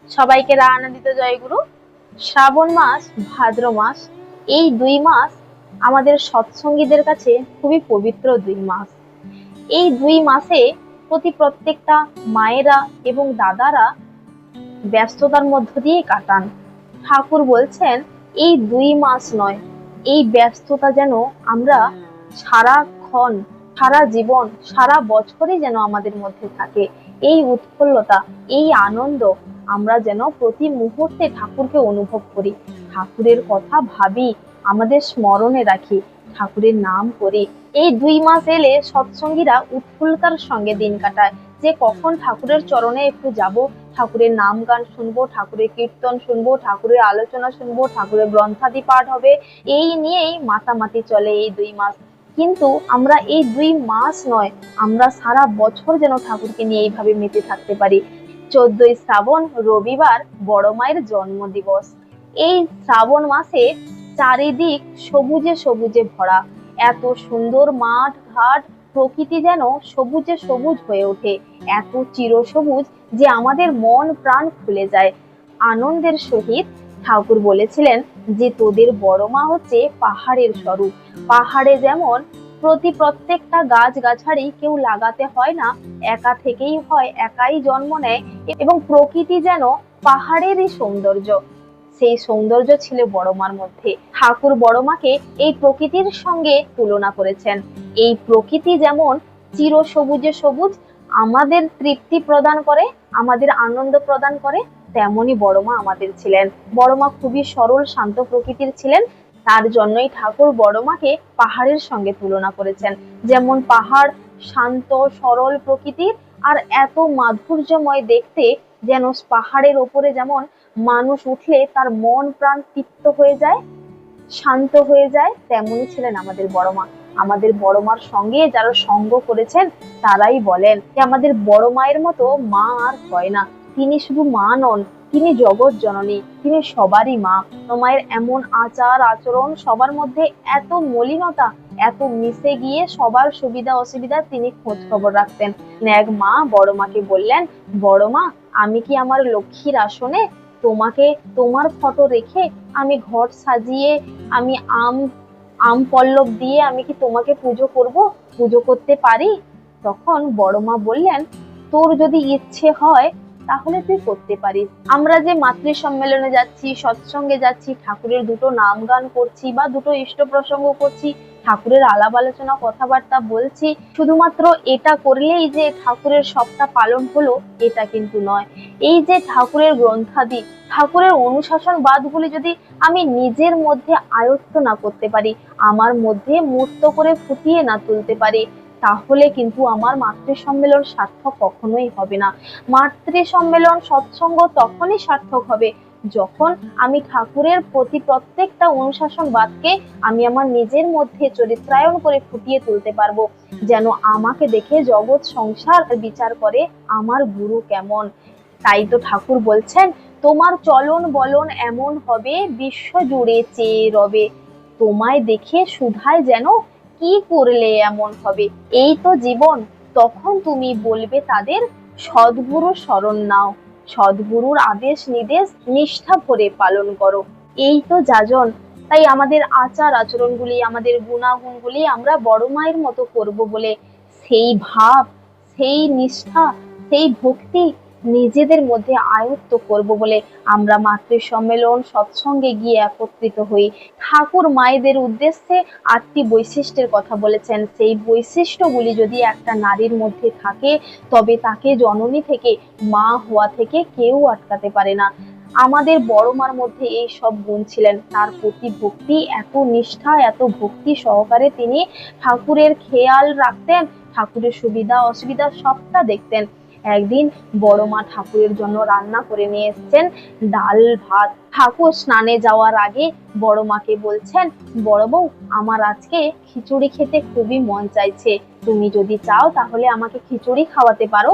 সবাইকে আনন্দিত জয়গুরু। শ্রাবণ মাস, ভাদ্র মাস, এই 2 মাস আমাদের সৎসঙ্গীদের কাছে খুবই পবিত্র 2 মাস। এই 2 মাসে প্রত্যেকটা মায়েরা এবং দাদারা ব্যস্ততার মধ্য দিয়ে কাটান। ঠাকুর বলছেন এই 2 মাস নয়, এই ব্যস্ততা যেন আমরা সারাক্ষণ, সারা জীবন, সারা বছরই যেন আমাদের মধ্যে থাকে। এই উৎফুল্লতা, এই আনন্দ আমরা যেন প্রতি মুহূর্তে ঠাকুরকে অনুভব করি, ঠাকুরের কথা ভাবি, আমাদের স্মরণে রাখি, ঠাকুরের নাম করি। এই 2 মাস এলে সৎসঙ্গীরা উৎফুল্লতার সঙ্গে দিন কাটায়, যে কখন ঠাকুরের চরণে একটু যাব, ঠাকুরের নাম গান শুনবো, ঠাকুরের কীর্তন শুনবো, ঠাকুরের আলোচনা শুনবো, ঠাকুরের গ্রন্থাদি পাঠ হবে, এই নিয়েই মাতামাতি চলে এই 2 মাস। কিন্তু আমরা এই 2 মাস নয়, আমরা সারা বছর যেন ঠাকুরকে নিয়ে এইভাবে মেতে থাকতে পারি। 14ই শ্রাবণ রবিবার বড় মায়ের জন্মদিবস। এই শ্রাবণ মাসে চারিদিক সবুজে সবুজে ভরা, এত সুন্দর মাঠ ঘাট, প্রকৃতি যেন সবুজে সবুজ হয়ে ওঠে, এত চিরসবুজ যে আমাদের মন প্রাণ খুলে যায়। আনন্দের সহিত ঠাকুর বলেছিলেন যে তোদের বড় মা হচ্ছে পাহাড়ের স্বরূপ। পাহাড়ে যেমন প্রত্যেকটা গাছ গাছালি কেউ লাগাতে হয় না, একা থেকেই হয়, একাই জন্ম নেয়, এবং প্রকৃতি যেন পাহাড়েরই সৌন্দর্য। সেই সৌন্দর্য ছিল বড় মার মধ্যে। ঠাকুর বড় মাকে এই প্রকৃতির সঙ্গে তুলনা করেছেন। এই প্রকৃতি যেমন চির সবুজে সবুজ আমাদের তৃপ্তি প্রদান করে, আমাদের আনন্দ প্রদান করে, তেমনি বড় মা আমাদের ছিলেন। বড় মা খুবই সরল শান্ত প্রকৃতির ছিলেন, তার জন্যই ঠাকুর বড় মাকে পাহাড়ের সঙ্গে তুলনা করেছেন। যেমন পাহাড় শান্ত সরল প্রকৃতির, আর এত মাধুর্যময় দেখতে, যেন পাহাড়ের ওপরে যেমন মানুষ উঠলে তার মন প্রাণ তৃপ্ত হয়ে যায়, শান্ত হয়ে যায়, তেমনি ছিলেন আমাদের বড় মা। আমাদের বড় মার সঙ্গে যারা সঙ্গ করেছেন তারাই বলেন যে আমাদের বড় মায়ের মতো মা আর হয় না। তিনি শুধু মা নন, তিনি জগৎ জননী, তিনি সবারই মা। মায়ের এমন আচার আচরণ, সবার মধ্যে এত মলিনতা, এত মিশে গিয়ে সবার সুবিধা অসুবিধা তিনি খোঁজ খবর রাখতেন। এক মা বড় মাকে বললেন, বড় মা আমি কি আমার লক্ষ্মীর আসনে তোমাকে, তোমার ফটো রেখে আমি ঘর সাজিয়ে, আমি আম পল্লব দিয়ে আমি কি তোমাকে পুজো করতে পারি? তখন বড় মা বললেন, তোর যদি ইচ্ছে হয় তাহলে তুই করতে পারিস। আমরা যে মাতৃ সম্মেলনে যাচ্ছি, সৎসঙ্গে যাচ্ছি, ঠাকুরের দুটো নাম গান করছি বা দুটো ইষ্ট প্রসঙ্গ করছি, ঠাকুরের আলাপ আলোচনা কথাবার্তা বলছি, শুধুমাত্র এটা করলেই যে ঠাকুরের সবটা পালন হলো এটা কিন্তু নয়। এই যে ঠাকুরের গ্রন্থাদি, ঠাকুরের অনুশাসন বাদগুলি যদি আমি নিজের মধ্যে আয়ত্ত না করতে পারি, আমার মধ্যে মূর্ত করে ফুটিয়ে না তুলতে পারি, তাহলে কিন্তু আমার মাতৃ সম্মেলন সার্থক কখনোই হবে না। মাতৃ সম্মেলন সৎসঙ্গ তখনই সার্থক হবে যখন আমি ঠাকুরের প্রতি প্রত্যেকটা অনুশাসন বাদকে আমি আমার নিজের মধ্যে চরিত্রায়ন করে ফুটিয়ে তুলতে পারবো, যেন আমাকে দেখে জগৎ সংসার বিচার করে আমার গুরু কেমন। তাই তো ঠাকুর বলছেন, তোমার চলন বলন এমন হবে বিশ্ব জুড়ে চেয়ে রবে, তোমায় দেখে সুধায় যেন কি করলে এমন হবে। এই তো জীবন, তখন তুমি বলবে তাদের সদ্গুরু শরণ নাও, সদ্গুরুর আদেশ নির্দেশ নিষ্ঠা ভরে পালন করো। এই তো যাজন। তাই আমাদের আচার আচরণগুলি, আমাদের গুণাগুণগুলি আমরা বড় মায়ের মতো করব বলে সেই ভাব, সেই নিষ্ঠা, সেই ভক্তি নিজেদের মধ্যে আয়ত্ত করব বলে আমরা মাতৃ সম্মেলন সৎসঙ্গে গিয়ে একত্রিত হই। ঠাকুর মায়েদের উদ্দেশ্যে 8টি বৈশিষ্ট্যের কথা বলেছেন। সেই বৈশিষ্ট্যগুলি যদি একটা নারীর মধ্যে থাকে, তবে তাকে জননী থেকে, মা হওয়া থেকে কেউ আটকাতে পারে না। আমাদের বড় মার মধ্যে এই সব গুণ ছিলেন। তার প্রতি ভক্তি, এত নিষ্ঠা, এত ভক্তি সহকারে তিনি ঠাকুরের খেয়াল রাখতেন, ঠাকুরের সুবিধা অসুবিধা সবটা দেখতেন। একদিন বড় মা ঠাকুরের জন্য রান্না করে নিয়ে এসেছেন ডাল ভাত। ঠাকুর স্নানে যাওয়ার আগে বড় মাকে বলছেন, বড় বউ আমার আজকে খিচুড়ি খেতে খুবই মন চাইছে, তুমি যদি চাও তাহলে আমাকে খিচুড়ি খাওয়াতে পারো।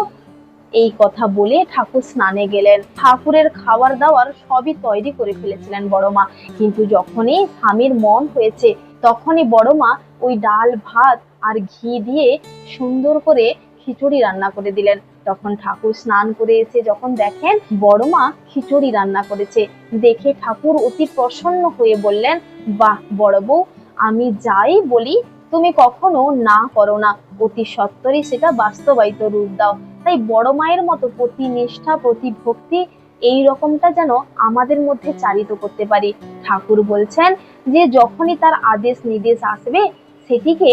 এই কথা বলে ঠাকুর স্নানে গেলেন। ঠাকুরের খাবার দাবার সবই তৈরি করে ফেলেছিলেন বড় মা, কিন্তু যখনই স্বামীর মন হয়েছে তখনই বড় মা ওই ডাল ভাত আর ঘি দিয়ে সুন্দর করে খিচুড়ি রান্না করে দিলেন। তখন ঠাকুর স্নান করে এসে যখন দেখেন বড় মা খিচুড়ি রান্না করেছে, দেখে ঠাকুর অতি প্রসন্ন হয়ে বললেন, বাহ বড় বউ, আমি যাই বলি তুমি কখনো না করো না, অতি সত্বরই সেটা বাস্তবায়িত রূপ দাও। তাই বড় মায়ের মতো প্রতি নিষ্ঠা, প্রতি ভক্তি, এই রকমটা যেন আমাদের মধ্যে চালিত করতে পারি। ঠাকুর বলছেন যে যখনই তার আদেশ নির্দেশ আসবে সেটিকে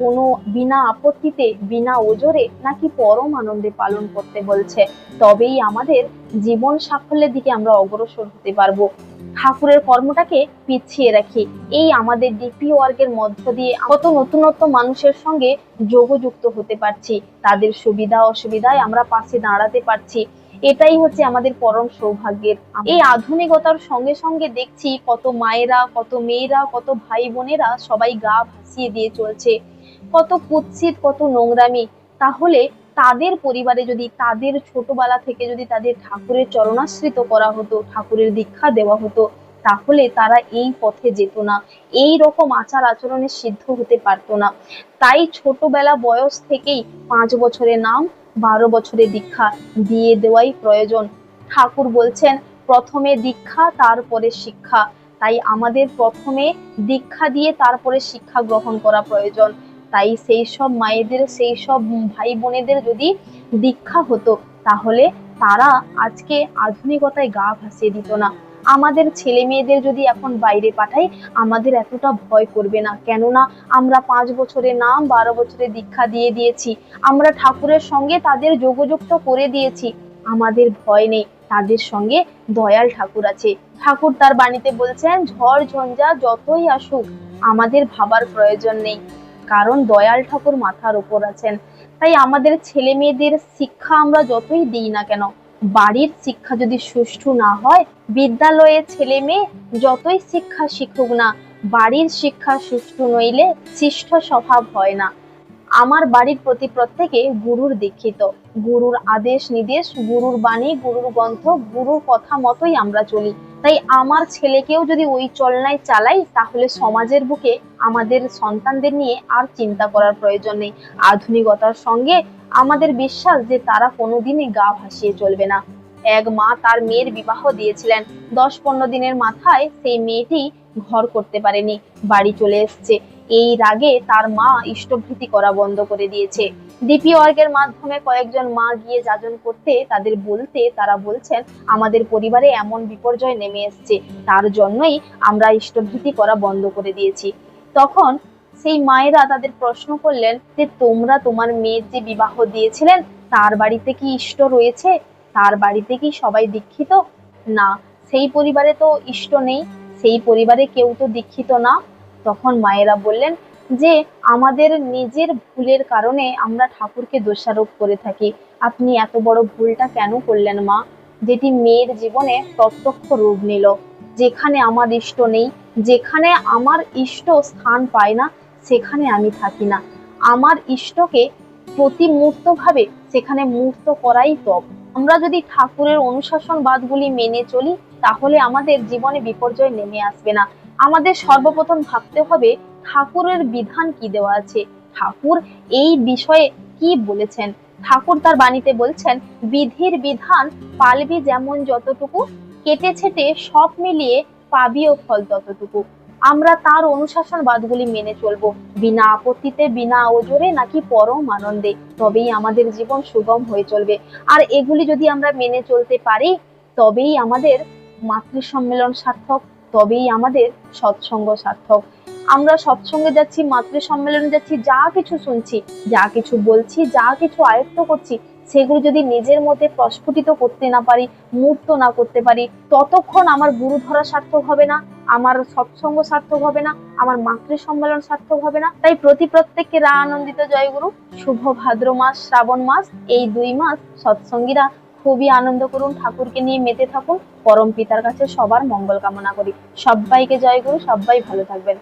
কোনো বিনা আপত্তিতে, বিনা ওজরে নাকি পরম আনন্দে পালন করতে বলছে, তবেই আমাদের জীবন সাফল্যের দিকে আমরা অগ্রসর হতে পারবো। ঠাকুরের কর্মটাকে পিছিয়ে রাখি, এই আমাদের ডিপি ওয়ার্কের মধ্য দিয়ে কত নতুনত্ব মানুষের সঙ্গে যোগযুক্ত হতে পারছি, তাদের সুবিধা অসুবিধায় আমরা পাশে দাঁড়াতে পারছি, এটাই হচ্ছে আমাদের পরম সৌভাগ্যের। এই আধুনিকতার সঙ্গে সঙ্গে দেখছি কত মায়েরা, কত মেয়েরা, কত ভাই বোনেরা সবাই গা ভাসিয়ে দিয়ে চলছে, কত কুৎসিত, কত নোংরামি। তাহলে তাদের পরিবারে যদি তাদের ছোটবেলা থেকে যদি তাদের ঠাকুরের চরণাশ্রিত করা হতো, ঠাকুরের দীক্ষা দেওয়া হতো, তাহলে তারা এই পথে যেত না, এই রকম আচার আচরণে সিদ্ধ হতে পারতো না। তাই ছোটবেলা বয়স থেকেই 5 বছরের নাম, 12 বছরের দীক্ষা দিয়ে দেওয়াই প্রয়োজন। ঠাকুর বলছেন প্রথমে দীক্ষা তারপরে শিক্ষা, তাই আমাদের প্রথমে দীক্ষা দিয়ে তারপরে শিক্ষা গ্রহণ করা প্রয়োজন। তাই সেই সব মায়েদের, সেই সব ভাই বোনেদের যদি দীক্ষা হতো তাহলে তারা আজকে আধুনিকতায় গা ভাসিয়ে দিত না। আমাদের ছেলে মেয়েদের যদি এখন বাইরে পাঠাই আমাদের এতটা ভয় করবে না, কেননা আমরা 5 বছরের নাম, 12 বছরের দীক্ষা দিয়ে দিয়েছি, আমরা ঠাকুরের সঙ্গে তাদের যোগযুক্ত করে দিয়েছি, আমাদের ভয় নেই, তাদের সঙ্গে দয়াল ঠাকুর আছে। ঠাকুর তার বাণীতে বলছেন ঝড় ঝঞ্ঝা যতই আসুক আমাদের ভাবার প্রয়োজন নেই, কারণ দয়াল ঠাকুর মাথার উপর আছেন। তাই আমাদের ছেলে মেয়েদের শিক্ষা আমরা যতই দিই না কেন, বাড়ির শিক্ষা যদি সুষ্ঠু না হয়, বিদ্যালয়ে ছেলে মেয়ে যতই শিক্ষা শিখুক না, বাড়ির শিক্ষা সুষ্ঠু নইলে শিষ্ট স্বভাব হয় না। আমার বাড়ির প্রতি প্রত্যেকে গুরুর দীক্ষিত, গুরুর আদেশ নির্দেশ, গুরুর বাণী, গুরুর গ্রন্থ, গুরুর কথা মতোই আমরা চলি। তাই আমার ছেলেকেও যদি ওই চলনায় চালাই তাহলে সমাজের বুকে আমাদের সন্তানদের নিয়ে আর চিন্তা করার প্রয়োজন নেই। আধুনিকতার সঙ্গে আমাদের বিশ্বাস যে তারা কোনোদিনই গা ভাসিয়ে চলবে না। এক মা তার মেয়ের বিবাহ দিয়েছিলেন, 10-15 দিনের মাথায় সেই মেয়েটি ঘর করতে পারেনি, বাড়ি চলে এসছে। এই রাগে তার মা ইষ্টভৃতি করা বন্ধ করে দিয়েছে। ডিপি ওয়ার্কের মাধ্যমে কয়েকজন মা গিয়ে যাজন করতে তাদের বলতে তারা বলছেন আমাদের পরিবারে এমন বিপর্যয় নেমে এসছে, তার জন্যই আমরা ইষ্টভৃতি করা বন্ধ করে দিয়েছি। তখন সেই মায়েরা তাদের প্রশ্ন করলেন যে তোমরা তোমার মেয়ের যে বিবাহ দিয়েছিলেন তার বাড়িতে কি ইষ্ট রয়েছে, তার বাড়িতে কি সবাই দীক্ষিত? না, সেই পরিবারে তো ইষ্ট নেই, সেই পরিবারে কেউ তো দীক্ষিত না। তখন মায়েরা বললেন যে আমাদের নিজের ভুলের কারণে আমরা ঠাকুরকে দোষারোপ করে থাকি, আপনি এত বড় ভুলটা কেন করলেন মা, যেটি মেয়ের জীবনে প্রত্যক্ষ রূপ নিল। যেখানে আমার ইষ্ট নেই, যেখানে আমার ইষ্ট স্থান পায় না, সেখানে আমি থাকি না। আমার ইষ্টকে প্রতি মুহূর্ত ভাবে সেখানে মুহূর্ত করাই তপ। আমরা যদি ঠাকুরের অনুশাসনবাদগুলি মেনে চলি তাহলে আমাদের জীবনে বিপর্যয় নেমে আসবে না। আমাদের সর্বপ্রথম ভাবতে হবে ঠাকুরের বিধান কি দেওয়া আছে, ঠাকুর এই বিষয়ে কি বলেছেন। ঠাকুর তার বাণীতে বলছেন বিধির বিধান পালবি যেমন যতটুকু, কেটে ছেটে সব মিলিয়ে পাবিও ফল ততটুকু। আমরা তার অনুশাসনবাদগুলি মেনে চলবো বিনা আপত্তিতে, বিনা ওজরে নাকি পরম আনন্দে, তবেই আমাদের জীবন সুগম হয়ে চলবে। আর এগুলি যদি আমরা মেনে চলতে পারি তবেই আমাদের মাতৃ সম্মেলন সার্থক, তবেই আমাদের সৎসঙ্গ সার্থক। আমরা সৎসঙ্গে যাচ্ছি, মাতৃ সম্মেলনে যাচ্ছি, যা কিছু শুনছি, যা কিছু বলছি, যা কিছু আয়ত্ত করছি, সেগুলো যদি নিজের মধ্যে প্রস্ফুটিত করতে না পারি, মূর্ত না করতে পারি, ততক্ষণ আমার গুরু ধরা সার্থক হবে না, আমার সৎসঙ্গ সার্থক হবে না, আমার মাতৃ সম্মেলন সার্থক হবে না। তাই প্রত্যেককে রা আনন্দিত জয়গুরু। শুভ ভাদ্র মাস, শ্রাবণ মাস, এই 2 মাস সৎসঙ্গীরা খুবই আনন্দ করুন, ঠাকুরকে নিয়ে মেতে থাকুন। পরম পিতার কাছে সবার মঙ্গল কামনা করি। সবাইকে জয়গুরু, সবাই ভালো থাকবেন।